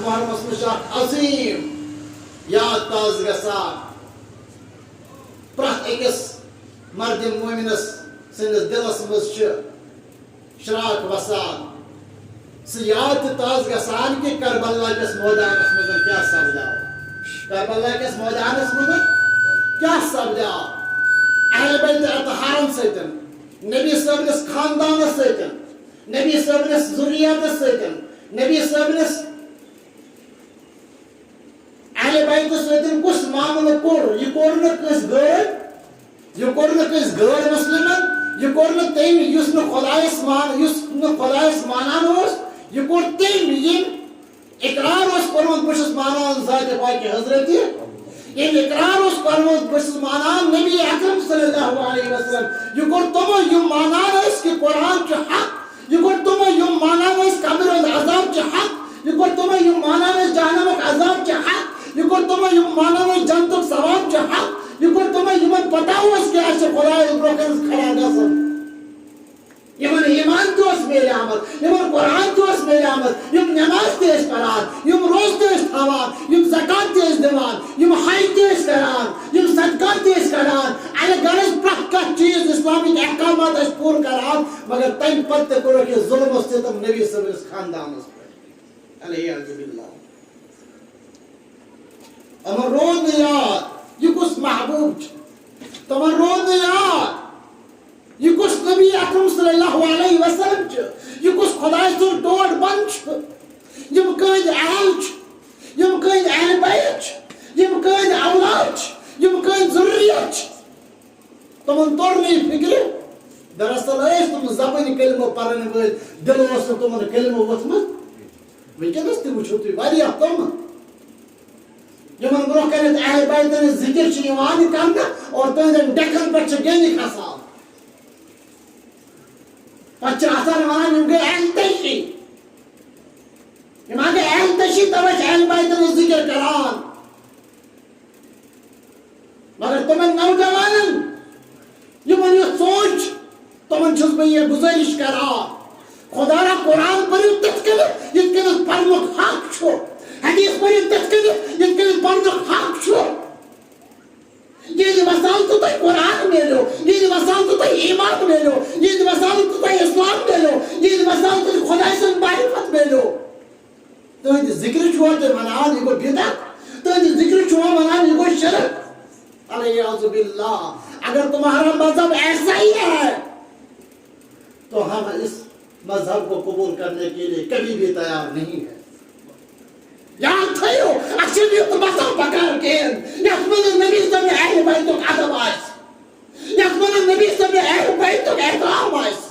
محرمس مجھ عظیم یاد تاز گژھان پرٛٮ۪تھ أکِس مرد مومنس سندس دلس مز شراک وسان سہ یاد تہ تاز گژھان کہ کربلا کس میدانس مز کیا سپداو کربلا کس میدانس مز کیا سپداو اہل بیت اطہارن ستن نبی صٲبنس خاندانس ستن نبی صٲبنس ذریاتس ستن نبی صٲبنس اہل بیت ستن کس معاملہ کور یہ کور نہ کس غیر یہ کور نہ کس غیر مسلمن یہ کور نہ تم یس نہ خدایس مانان اس یہ کور تم یم اقرار اس کورمت بہس مانان ذات پاک حضرت یم اقرار اس کورمت بہس مانان نبی اکرم صلی اللہ علیہ وسلم یہ کور تمو یم مانان اس کہ قرآن چھ حق یہ کور تمو یم مانان اس قبر العذاب چھ حق یہ کور تمو یم مانان اس جہنمک عذاب چھ حق یہ کور تمو یم مانان اس جنتک ثواب چھ حق یہ کور تمو یمن پتہ اس کہ اس خدا برکن کھڑا گژھن یمن ایمان تو میرے آمد یمن قرآن تو میرے آمد یم نماز تیس کران یم روز تیس تھوان یم زکات تیس دیوان یم حج تیس کران یم صدقات تیس کران اگر غرض پرٛٮ۪تھ کانٛہہ چیز اسلامک احکامات اس پور کران مگر تمہِ پتہٕ تہِ کوٚرُکھ یہِ ظلم ستم نبی صٲبنس خاندانس پٮ۪ٹھ علیہ باللہ یِمن روٗد نہٕ یاد یہِ کُس محبوب چھُ تِمن روٗد نہٕ یاد یہ کس نبی اکرم صلی اللہ علیہ وسلم یہ کس خدای سن ٹوٹ بند یم کند اہل یم کند اہل بیت یم کند اولاد یم کند ضروریت تمن توڑ نہیں فکر دراصل تم زبان کلمہ پرن ول دل اس تمن کلمہ وتھمت ونکس تہ وچھو تھی واریاہ تم یمن برو کنت اہل بیتن ذکر چھ یوان کرنا اور تہندن ڈکن پہ چھ گینی کھسان پچھے آسان ونان یم گئی اہل تشی یم آگے اہل تشی توجہ اہل بیتن ذکر کران مگر تمن نوجوانن یمن یہ سوچ تمن چھس بہ یہ گزارش کران خدا را قرآن پڑھو تتھ کنت یتھ کنت پرنک حق چھو حدیث پڑھو تتھ کنت یتھ کنت پرنک حق چھو یہ وسال تو تہ قرآن ملو یہ وسال تو تہ ایمان ملو یہ وسال تو تہ اسلام ملو یہ وسال تو خدا سن معرفت ملو تہند ذکر چھو تہ ونان یہ گو بدعت تہند ذکر چھو ونان یہ گو شرک الیاذ باللہ اگر تمہارا مذہب ایسا ہی ہے تو ہم اس مذہب کو قبول کرنے کے لیے کبھی بھی تیار نہیں ہے یاد تھیو اصل یہ مذہب بکار کین یت من نبی صلی اللہ علیہ وسلم ادب آس یت من نبی صلی اللہ علیہ وسلم احترام آس